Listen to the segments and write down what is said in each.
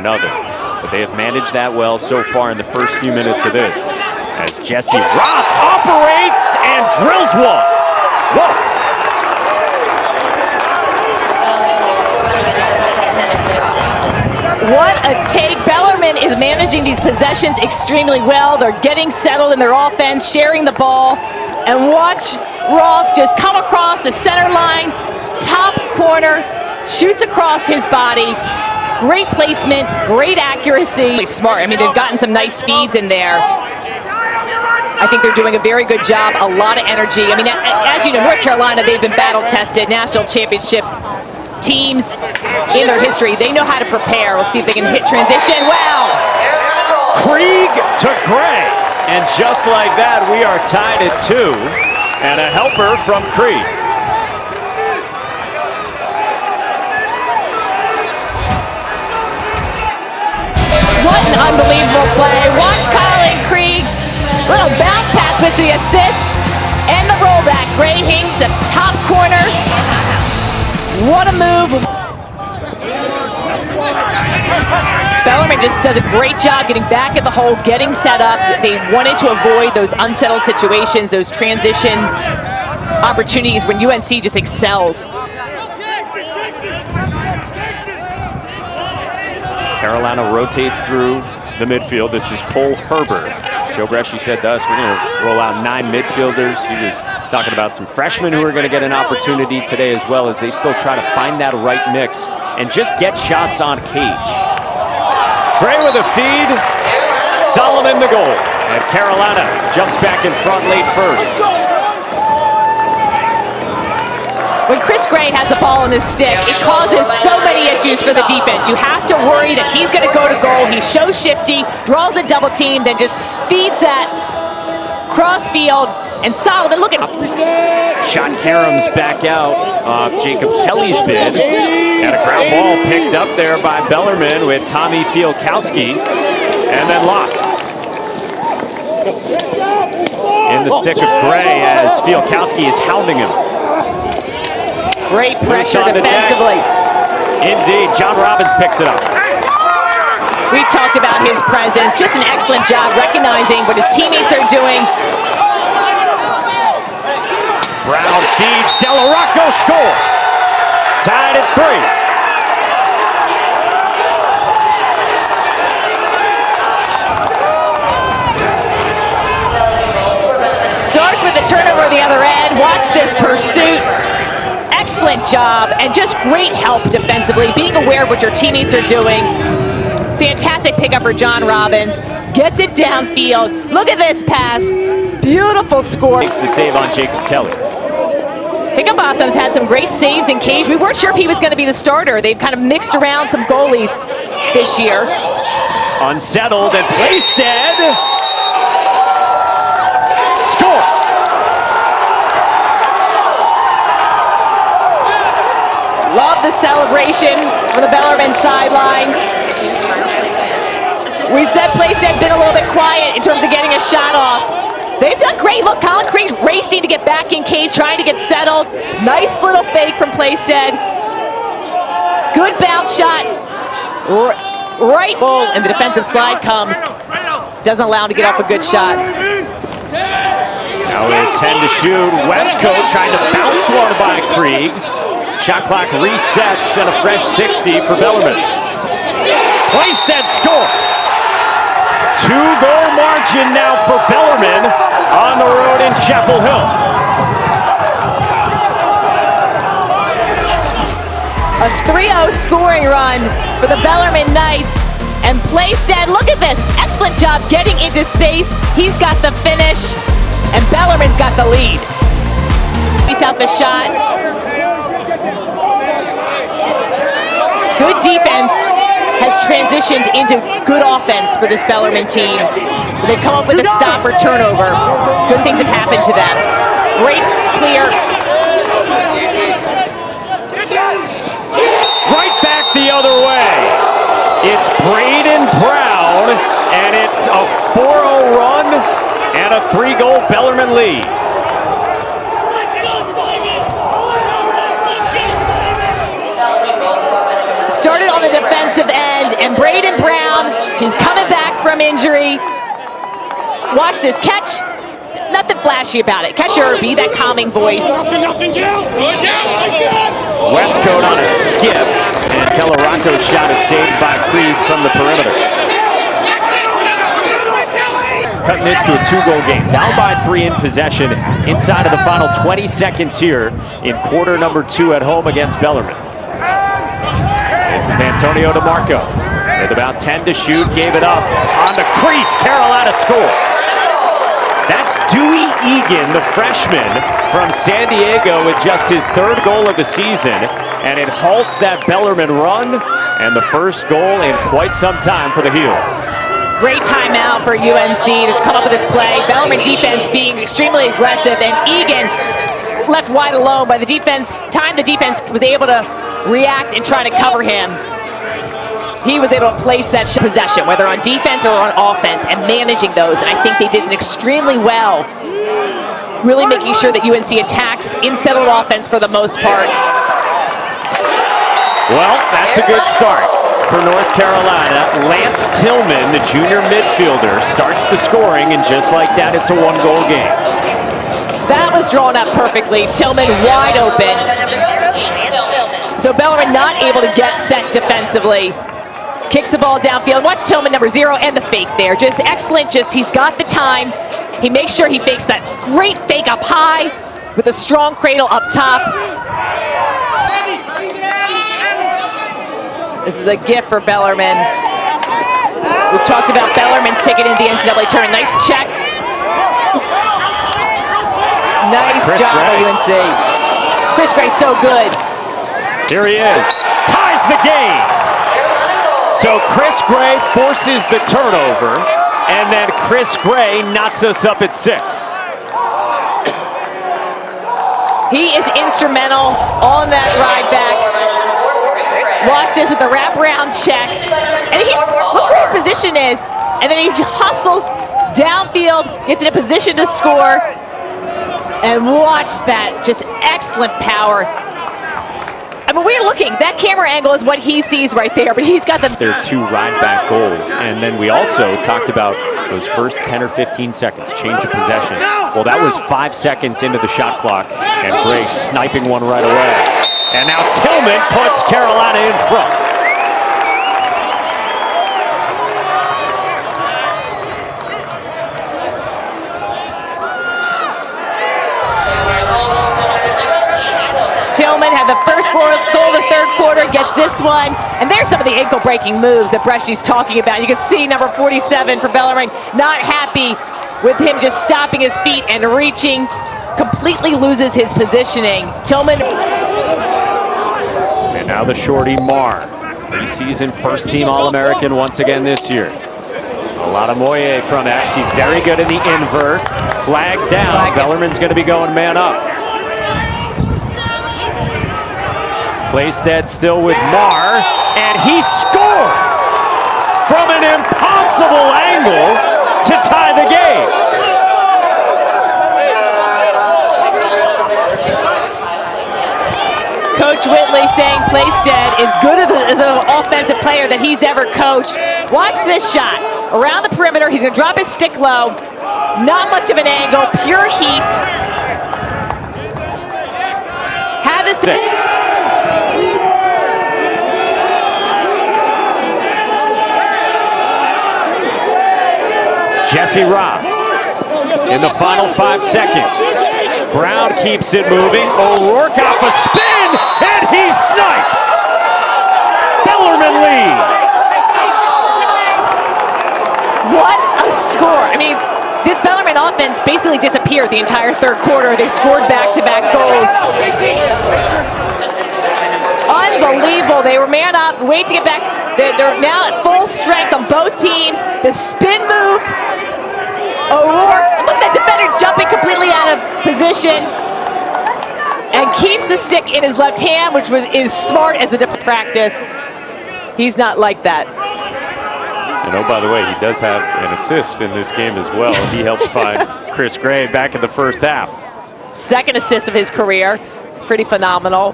another. But they have managed that well so far in the first few minutes of this. As Jesse Roth operates and drills one. Whoa! What a take. Bellarmine is managing these possessions extremely well. They're getting settled in their offense, sharing the ball. And watch Roth just come across the center line, top corner, shoots across his body. Great placement, great accuracy. Smart. I mean, they've gotten some nice speeds in there. I think they're doing a very good job, a lot of energy. I mean, as you know, North Carolina, they've been battle-tested, national championship teams in their history. They know how to prepare. We'll see if they can hit transition. Wow! Krieg to Gray. And just like that, we are tied at 2. And a helper from Krieg. What an unbelievable play. Watch Colin Krieg. Little bounce pass with the assist and the rollback. Gray Hings, the top corner. What a move. Bellarmine just does a great job getting back at the hole, getting set up. They wanted to avoid those unsettled situations, those transition opportunities when UNC just excels. Carolina rotates through the midfield. This is Cole Herbert. Joe Bresci said to us, we're going to roll out 9 midfielders. He was talking about some freshmen who are going to get an opportunity today, as well as they still try to find that right mix and just get shots on cage. Gray with a feed, Solomon the goal. And Carolina jumps back in front late first. When Chris Gray has a ball in his stick, it causes so many issues for the defense. You have to worry that he's going to go to goal. He shows shifty, draws a double team, then just feeds that cross field. And Solomon, look at Shot Karam's back out off Jacob Kelly's bid. And a ground ball picked up there by Bellarmine with Tommy Fielkowski. And then lost. In the stick of Gray as Fielkowski is hounding him. Great pressure defensively. Indeed, John Robbins picks it up. We talked about his presence. Just an excellent job recognizing what his teammates are doing. Brown feeds, Del Rocco scores. Tied at 3. Starts with the turnover on the other end. Watch this pursuit. Excellent job and just great help defensively, being aware of what your teammates are doing. Fantastic pickup for John Robbins. Gets it downfield. Look at this pass. Beautiful score. Makes the save on Jacob Kelly. Higginbotham's had some great saves in cage. We weren't sure if he was going to be the starter. They've kind of mixed around some goalies this year. Unsettled and Playstead scores. Love the celebration on the Bellarmine sideline. We said Playstead been a little bit quiet in terms of getting a shot off. They've done great. Look, Colin Krieg racing to get back in cage, trying to get settled. Nice little fake from Playstead. Good bounce shot. Right ball, and the defensive slide comes. Doesn't allow him to get off a good shot. Now we 10 to shoot. Westcote trying to bounce one by Krieg. Shot clock resets and a fresh 60 for Bellarmine. Playstead scores. 2-goal margin now for Bellarmine on the road in Chapel Hill. A 3-0 scoring run for the Bellarmine Knights. And Playstead, look at this. Excellent job getting into space. He's got the finish. And Bellarmine's got the lead. He's out the shot. Good defense has transitioned into good offense for this Bellarmine team. They've come up with a stop or turnover. Good things have happened to them. Great clear. Right back the other way. It's Braden Brown, and it's a 4-0 run and a 3-goal Bellarmine lead. Started on the defensive end. and Braden Brown, he's coming back from injury. Watch this catch. Nothing flashy about it. Catch your be that calming voice. Westcote on a skip, and Telleracco's shot is saved by Creed from the perimeter. Cutting this to a 2-goal game. Down by 3 in possession inside of the final 20 seconds here in quarter number 2 at home against Bellarmine. This is Antonio DeMarco with about 10 to shoot. Gave it up on the crease. Carolina scores. That's Dewey Egan, the freshman from San Diego, with just his 3rd goal of the season. And it halts that Bellarmine run and the first goal in quite some time for the Heels. Great timeout for UNC to come up with this play. Bellarmine defense being extremely aggressive, and Egan left wide alone by the defense. The defense was able to react and try to cover him. He was able to place that possession, whether on defense or on offense, and managing those. And I think they did it extremely well, really making sure that UNC attacks in settled offense for the most part. Well, that's a good start for North Carolina. Lance Tillman, the junior midfielder, starts the scoring, and just like that, it's a 1-goal game. That was drawn up perfectly. Tillman wide open. So Bellarmine not able to get set defensively. Kicks the ball downfield. Watch Tillman, number 0, and the fake there. Just excellent. He's got the time. He makes sure he fakes that great fake up high with a strong cradle up top. This is a gift for Bellarmine. We've talked about Bellarmine's ticket into the NCAA tournament. Nice check. Nice job by UNC. Chris Gray's so good. Here he is. Ties the game. So Chris Gray forces the turnover, and then Chris Gray knots us up at 6. He is instrumental on that ride back. Watch this with the wraparound check. And look where his position is. And then he hustles downfield, gets in a position to score. And watch that, just excellent power. I mean, we're looking, that camera angle is what he sees right there, but he's got Their 2 ride-back goals. And then we also talked about those first 10 or 15 seconds, change of possession. Well, that was 5 seconds into the shot clock, and Gray sniping one right away. And now Tillman puts Carolina in front. Tillman had the first goal of the 3rd quarter, gets this one. And there's some of the ankle-breaking moves that Bresci's talking about. You can see number 47 for Bellarmine not happy with him just stopping his feet and reaching. Completely loses his positioning. Tillman. And now the shorty Marr, preseason first-team All-American once again this year. A lot of Moye from X. He's very good in the invert. Flag down. Bellarmine's going to be going man up. Playstead still with Marr, and he scores from an impossible angle to tie the game. Coach Whitley saying Playstead is good as an offensive player that he's ever coached. Watch this shot. Around the perimeter, he's going to drop his stick low. Not much of an angle, pure heat. Have the 6. Jesse Robb in the final 5 seconds. Brown keeps it moving. O'Rourke off a spin, and he snipes. Bellarmine leads. What a score. I mean, this Bellarmine offense basically disappeared the entire 3rd quarter. They scored back-to-back goals. Unbelievable. They were man up, wait to get back. They're now at full strength on both teams. The spin move. O'Rourke, look at that defender jumping completely out of position and keeps the stick in his left hand, which is smart as a different practice. He's not like that. And oh, by the way, he does have an assist in this game as well. He helped find Chris Gray back in the first half. 2nd assist of his career. Pretty phenomenal.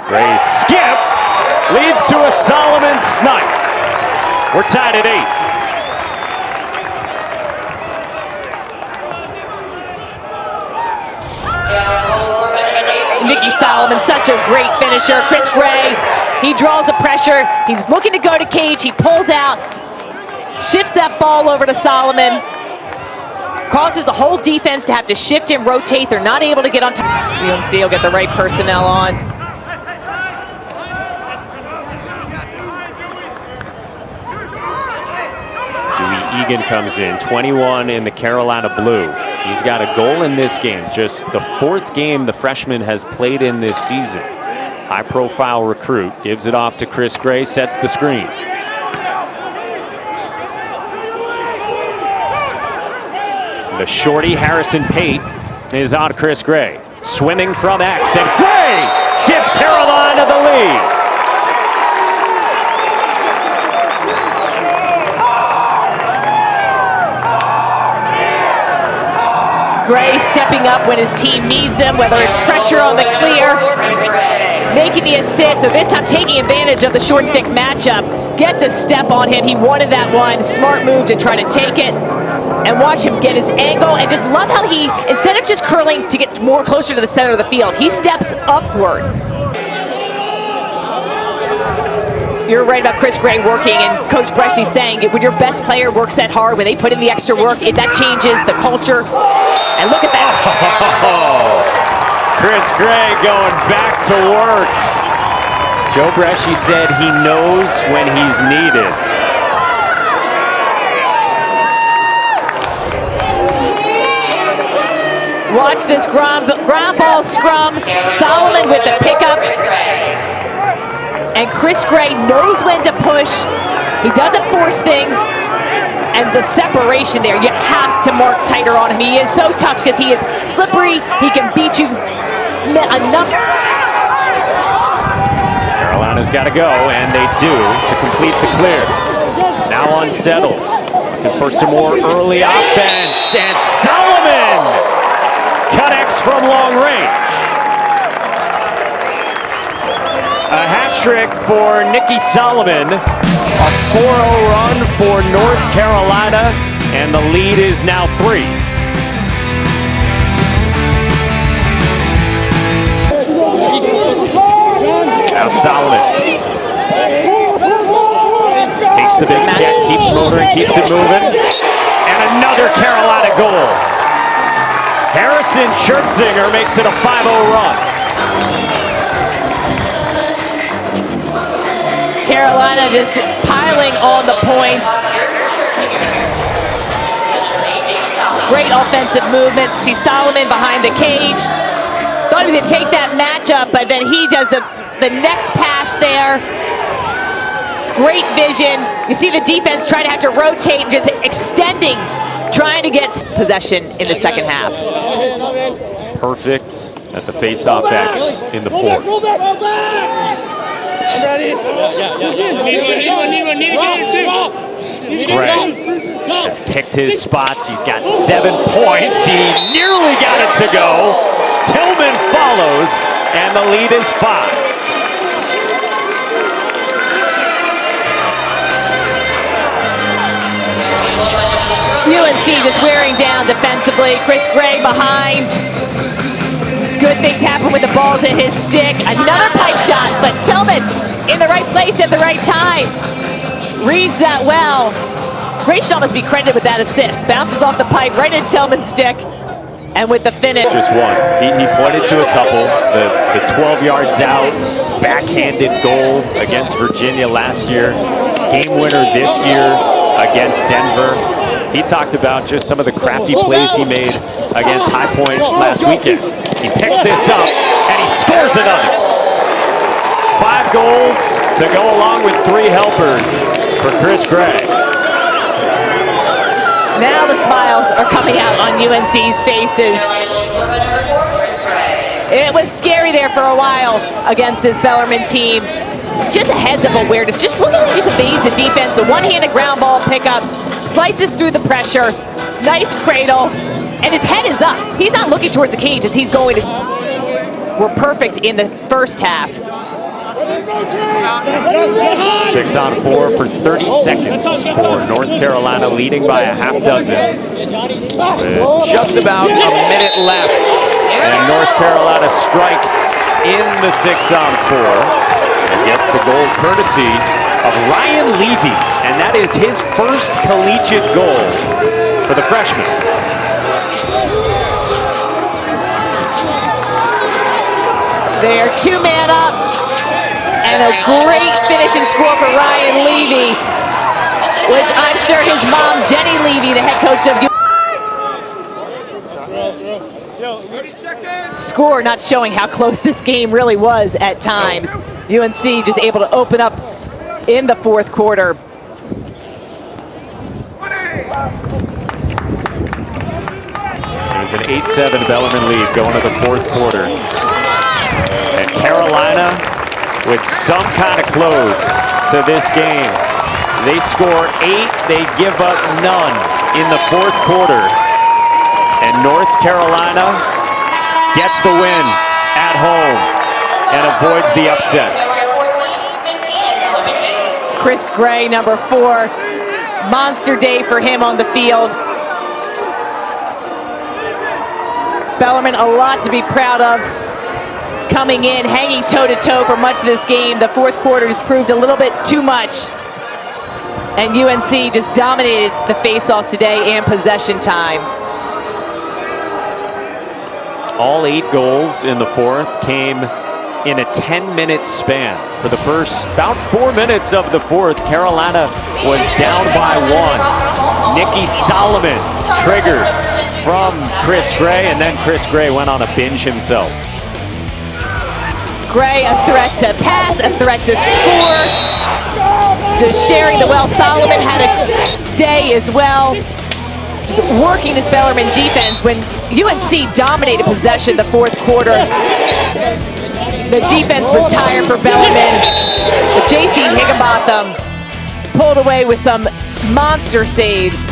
Gray's skip. leads to a Solomon snipe. We're tied at 8. Nikki Solomon, such a great finisher. Chris Gray, he draws the pressure. He's looking to go to cage. He pulls out, shifts that ball over to Solomon, causes the whole defense to have to shift and rotate. They're not able to get on top. UNC will get the right personnel on. Dewey Egan comes in, 21 in the Carolina blue. He's got a goal in this game, just the 4th game the freshman has played in this season. High-profile recruit, gives it off to Chris Gray, sets the screen. The shorty Harrison Pate is on Chris Gray. Swimming from X, and Gray gives Carolina the lead. Gray stepping up when his team needs him, whether it's pressure on the clear, making the assist, so this time taking advantage of the short stick matchup. Gets a step on him. He wanted that one. Smart move to try to take it. And watch him get his angle, and just love how he, instead of just curling to get more closer to the center of the field, he steps upward. You're right about Chris Gray working, and Coach Bresci's saying when your best player works that hard, when they put in the extra work, that changes the culture. And look at that. Oh, Chris Gray going back to work. Joe Bresci said he knows when he's needed. Watch this ground ball scrum. Solomon with the pickup. And Chris Gray knows when to push. He doesn't force things. And the separation there, you have to mark tighter on him. He is so tough because he is slippery. He can beat you enough. Carolina's got to go, and they do to complete the clear. Now unsettled. Looking for some more early offense. And Solomon connects from long range. A hat trick for Nikki Solomon. A 4-0 run for North Carolina, and the lead is now 3. Now Solomon takes the big kick, keeps motoring, keeps it moving, and another Carolina goal. Harrison Schertzinger makes it a 5-0 run. Carolina just piling on the points. Great offensive movement. See Solomon behind the cage. Thought he was going to take that matchup, but then he does the next pass there. Great vision. You see the defense trying to have to rotate, just extending, trying to get possession in the second half. Perfect at the face-off X in the 4th. Gray has picked his spots. He's got 7 points. He nearly got it to go. Tillman follows, and the lead is 5. UNC just wearing down defensively. Chris Gray behind. Good things happen when the ball's in his stick. Another pipe shot, but Tillman in the right place at the right time. Reads that well. Gray should almost be credited with that assist. Bounces off the pipe right in Tillman's stick. And with the finish. Just one. He pointed to a couple. The 12 yards out, backhanded goal against Virginia last year. Game winner this year against Denver. He talked about just some of the crafty plays he made against High Point last weekend. He picks this up, and he scores another. 5 goals to go along with 3 helpers for Chris Gray. Now the smiles are coming out on UNC's faces. It was scary there for a while against this Bellarmine team. Just a heads up awareness. Just look at him, just evades the defense. A one-handed ground ball pickup, slices through the pressure. Nice cradle, and his head is up. He's not looking towards the cage as he's going to. We're perfect in the first half. 6 on 4 for 30 seconds for North Carolina, leading by a half dozen. With just about a minute left, and North Carolina strikes in the 6 on 4 and gets the goal courtesy of Ryan Levy, and that is his first collegiate goal for the freshman. They're 2-man up, and a great finishing score for Ryan Levy, which I'm sure his mom, Jenny Levy, the head coach of score, not showing how close this game really was at times. UNC just able to open up in the fourth quarter. It was an 8-7 Bellarmine lead going to the fourth quarter. And Carolina with some kind of close to this game. They score 8, they give up none in the fourth quarter. And North Carolina gets the win at home and avoids the upset. Chris Gray, number 4, monster day for him on the field. Bellarmine, a lot to be proud of. Coming in, hanging toe-to-toe for much of this game. The fourth quarter just proved a little bit too much. And UNC just dominated the face-offs today and possession time. All 8 goals in the fourth came in a 10-minute span. For the first about 4 minutes of the fourth, Carolina was down by 1. Nikki Solomon triggered from Chris Gray, and then Chris Gray went on a binge himself. Gray, a threat to pass, a threat to score. Just sharing the well. Solomon had a day as well. Just working this Bellarmine defense. When UNC dominated possession the fourth quarter, the defense was tired for Bellarmine. But J.C. Higginbotham pulled away with some monster saves.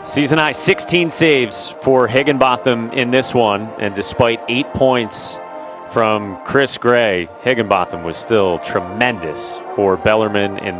Season high 16 saves for Higginbotham in this one, and despite 8 points from Chris Gray, Higginbotham was still tremendous for Bellarmine in this.